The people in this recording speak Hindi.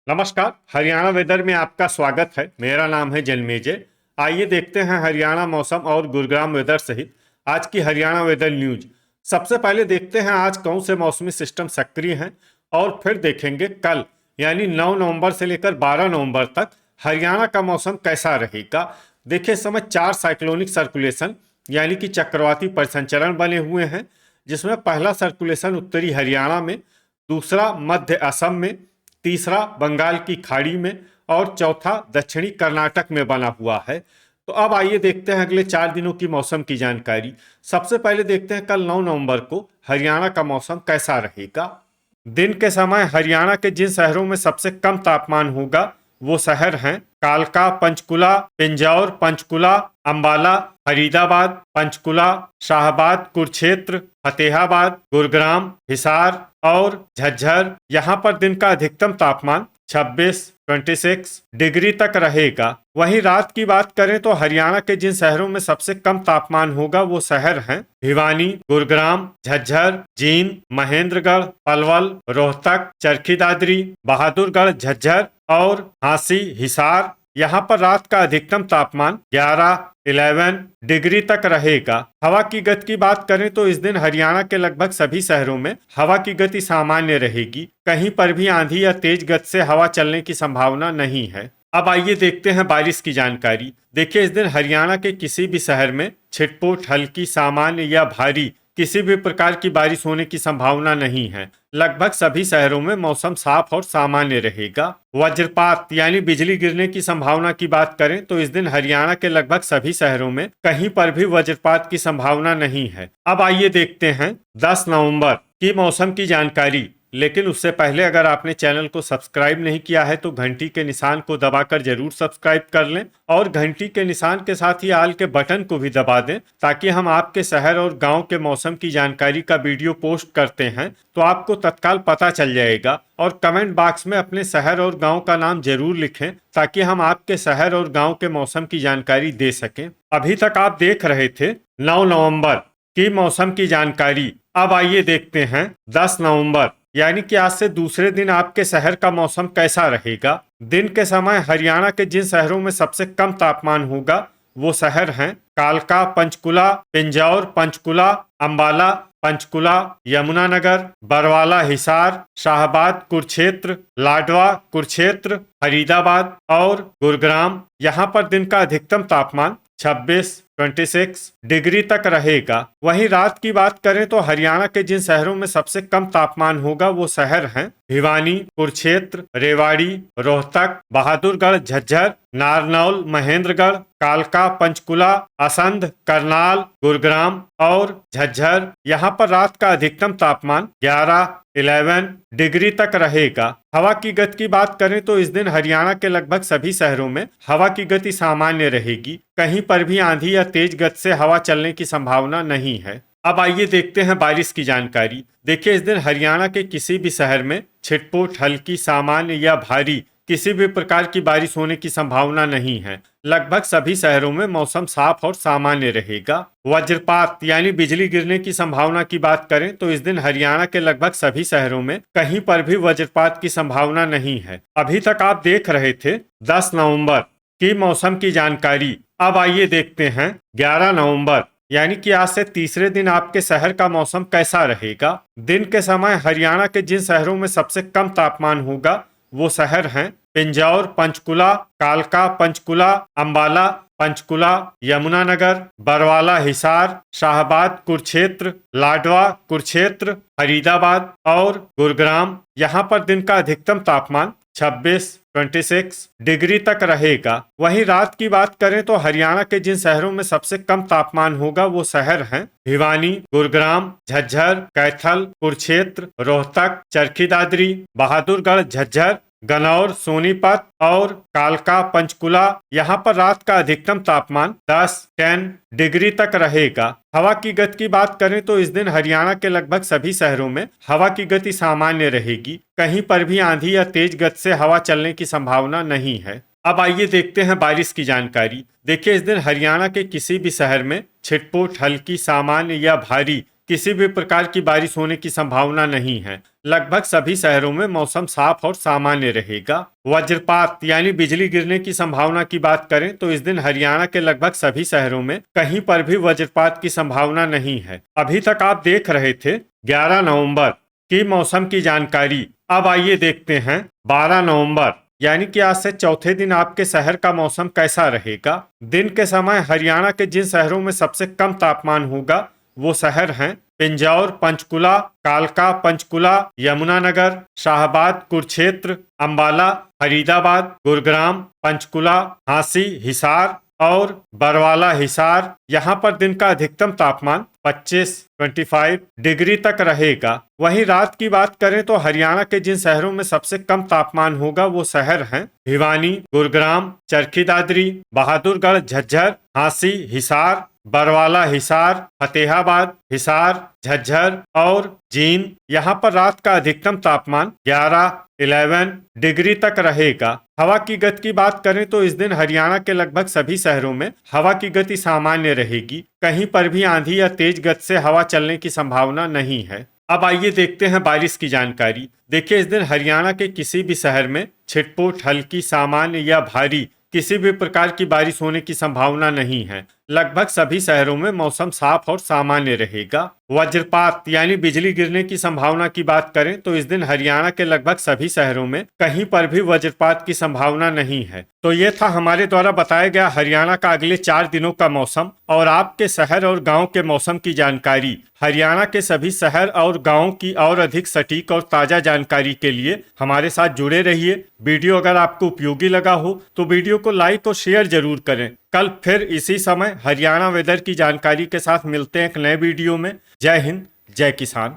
नमस्कार। हरियाणा वेदर में आपका स्वागत है। मेरा नाम है जन्मेजय। आइए देखते हैं हरियाणा मौसम और गुरुग्राम वेदर सहित आज की हरियाणा वेदर न्यूज। सबसे पहले देखते हैं आज कौन से मौसमी सिस्टम सक्रिय हैं और फिर देखेंगे कल यानी 9 नवंबर से लेकर 12 नवंबर तक हरियाणा का मौसम कैसा रहेगा। देखिए, इस समय 4 साइक्लोनिक सर्कुलेशन यानी कि चक्रवाती परिसंचरण बने हुए हैं, जिसमें पहला सर्कुलेशन उत्तरी हरियाणा में, दूसरा मध्य असम में, तीसरा बंगाल की खाड़ी में और चौथा दक्षिणी कर्नाटक में बना हुआ है। तो अब आइए देखते हैं अगले 4 दिनों की मौसम की जानकारी। सबसे पहले देखते हैं कल 9 नवंबर को हरियाणा का मौसम कैसा रहेगा। दिन के समय हरियाणा के जिन शहरों में सबसे कम तापमान होगा वो शहर हैं कालका, पंचकुला, पिंजौर, पंचकुला, अंबाला, फरीदाबाद, पंचकुला, शाहबाद, कुरुक्षेत्र, फतेहाबाद, गुरुग्राम, हिसार और झज्जर। यहाँ पर दिन का अधिकतम तापमान 26 डिग्री तक रहेगा। वहीं रात की बात करें तो हरियाणा के जिन शहरों में सबसे कम तापमान होगा वो शहर हैं भिवानी, गुरुग्राम, झज्जर, जींद, महेंद्रगढ़, पलवल, रोहतक, चरखी दादरी, बहादुरगढ़, झज्जर और हांसी, हिसार। यहाँ पर रात का अधिकतम तापमान 11 डिग्री तक रहेगा। हवा की गति की बात करें तो इस दिन हरियाणा के लगभग सभी शहरों में हवा की गति सामान्य रहेगी। कहीं पर भी आंधी या तेज गति से हवा चलने की संभावना नहीं है। अब आइए देखते हैं बारिश की जानकारी। देखिए, इस दिन हरियाणा के किसी भी शहर में छिटपुट, हल्की, सामान्य या भारी किसी भी प्रकार की बारिश होने की संभावना नहीं है। लगभग सभी शहरों में मौसम साफ और सामान्य रहेगा। वज्रपात यानी बिजली गिरने की संभावना की बात करें तो इस दिन हरियाणा के लगभग सभी शहरों में कहीं पर भी वज्रपात की संभावना नहीं है। अब आइए देखते हैं 10 नवंबर की मौसम की जानकारी। लेकिन उससे पहले अगर आपने चैनल को सब्सक्राइब नहीं किया है तो घंटी के निशान को दबाकर जरूर सब्सक्राइब कर लें और घंटी के निशान के साथ ही आल के बटन को भी दबा दें, ताकि हम आपके शहर और गांव के मौसम की जानकारी का वीडियो पोस्ट करते हैं तो आपको तत्काल पता चल जाएगा। और कमेंट बॉक्स में अपने शहर और गाँव का नाम जरूर लिखें ताकि हम आपके शहर और गाँव के मौसम की जानकारी दे सकें। अभी तक आप देख रहे थे 9 नवम्बर की मौसम की जानकारी। अब आइए देखते हैं 10 नवंबर यानी कि आज से दूसरे दिन आपके शहर का मौसम कैसा रहेगा। दिन के समय हरियाणा के जिन शहरों में सबसे कम तापमान होगा वो शहर हैं कालका, पंचकुला, पिंजौर, पंचकुला, अंबाला, पंचकुला, यमुनानगर, बरवाला, हिसार, शाहबाद, कुरुक्षेत्र, लाडवा, कुरुक्षेत्र, फरीदाबाद और गुरुग्राम। यहाँ पर दिन का अधिकतम तापमान 26 डिग्री तक रहेगा। वहीं रात की बात करें तो हरियाणा के जिन शहरों में सबसे कम तापमान होगा वो शहर हैं भिवानी, कुरुक्षेत्र, रेवाड़ी, रोहतक, बहादुरगढ़, झज्जर, नारनौल, महेंद्रगढ़, कालका, पंचकुला, असंध, करनाल, गुरुग्राम और झज्जर। यहाँ पर रात का अधिकतम तापमान 11 डिग्री तक रहेगा। हवा की गति की बात करें तो इस दिन हरियाणा के लगभग सभी शहरों में हवा की गति सामान्य रहेगी। कहीं पर भी आंधी या तेज गति से हवा चलने की संभावना नहीं है। अब आइए देखते हैं बारिश की जानकारी। देखिए, इस दिन हरियाणा के किसी भी शहर में छिटपुट, हल्की, सामान्य या भारी किसी भी प्रकार की बारिश होने की संभावना नहीं है। लगभग सभी शहरों में मौसम साफ और सामान्य रहेगा। वज्रपात यानी बिजली गिरने की संभावना की बात करें तो इस दिन हरियाणा के लगभग सभी शहरों में कहीं पर भी वज्रपात की संभावना नहीं है। अभी तक आप देख रहे थे 10 नवंबर की मौसम की जानकारी। अब आइए देखते हैं 11 नवंबर यानी कि आज से तीसरे दिन आपके शहर का मौसम कैसा रहेगा। दिन के समय हरियाणा के जिन शहरों में सबसे कम तापमान होगा वो शहर हैं पिंजौर, पंचकुला, कालका, पंचकुला, अंबाला, पंचकुला, यमुनानगर, बरवाला, हिसार, शाहबाद, कुरुक्षेत्र, लाडवा, कुरुक्षेत्र, फरीदाबाद और गुरुग्राम। यहाँ पर दिन का अधिकतम तापमान 26 डिग्री तक रहेगा। वहीं रात की बात करें तो हरियाणा के जिन शहरों में सबसे कम तापमान होगा वो शहर हैं भिवानी, गुरुग्राम, झज्जर, कैथल, कुरुक्षेत्र, रोहतक, चरखी दादरी, बहादुरगढ़, झज्जर, गनौर, सोनीपत और कालका, पंचकुला। यहाँ पर रात का अधिकतम तापमान 10 डिग्री तक रहेगा। हवा की गति की बात करें तो इस दिन हरियाणा के लगभग सभी शहरों में हवा की गति सामान्य रहेगी। कहीं पर भी आंधी या तेज गति से हवा चलने की संभावना नहीं है। अब आइए देखते हैं बारिश की जानकारी। देखिए, इस दिन हरियाणा के किसी भी शहर में छिटपुट, हल्की, सामान्य या भारी किसी भी प्रकार की बारिश होने की संभावना नहीं है। लगभग सभी शहरों में मौसम साफ और सामान्य रहेगा। वज्रपात यानी बिजली गिरने की संभावना की बात करें तो इस दिन हरियाणा के लगभग सभी शहरों में कहीं पर भी वज्रपात की संभावना नहीं है। अभी तक आप देख रहे थे 11 नवंबर की मौसम की जानकारी। अब आइए देखते हैं 12 नवंबर यानी कि आज से चौथे दिन आपके शहर का मौसम कैसा रहेगा। दिन के समय हरियाणा के जिन शहरों में सबसे कम तापमान होगा वो शहर हैं पिंजौर, पंचकुला, कालका, पंचकुला, यमुनानगर, शाहबाद, कुरुक्षेत्र, अंबाला, फरीदाबाद, गुरुग्राम, पंचकुला, झांसी, हिसार और बरवाला हिसार। यहाँ पर दिन का अधिकतम तापमान 25 डिग्री तक रहेगा। वहीं रात की बात करें तो हरियाणा के जिन शहरों में सबसे कम तापमान होगा वो शहर हैं भिवानी, गुरुग्राम, चरखी दादरी, बहादुरगढ़, झज्जर, झांसी, हिसार, बरवाला हिसार, फतेहाबाद, हिसार, झज्जर और जींद। यहाँ पर रात का अधिकतम तापमान 11 डिग्री तक रहेगा। हवा की गति की बात करें तो इस दिन हरियाणा के लगभग सभी शहरों में हवा की गति सामान्य रहेगी। कहीं पर भी आंधी या तेज गति से हवा चलने की संभावना नहीं है। अब आइए देखते हैं बारिश की जानकारी। देखिए, इस दिन हरियाणा के किसी भी शहर में छिटपुट, हल्की, सामान्य या भारी किसी भी प्रकार की बारिश होने की संभावना नहीं है। लगभग सभी शहरों में मौसम साफ और सामान्य रहेगा। वज्रपात यानी बिजली गिरने की संभावना की बात करें तो इस दिन हरियाणा के लगभग सभी शहरों में कहीं पर भी वज्रपात की संभावना नहीं है। तो ये था हमारे द्वारा बताया गया हरियाणा का अगले 4 दिनों का मौसम और आपके शहर और गांव के मौसम की जानकारी। हरियाणा के सभी शहर और गाँव की और अधिक सटीक और ताजा जानकारी के लिए हमारे साथ जुड़े रहिए। वीडियो अगर आपको उपयोगी लगा हो तो वीडियो को लाइक और शेयर जरूर करें। कल फिर इसी समय हरियाणा वेदर की जानकारी के साथ मिलते हैं एक नए वीडियो में। जय हिंद, जय किसान।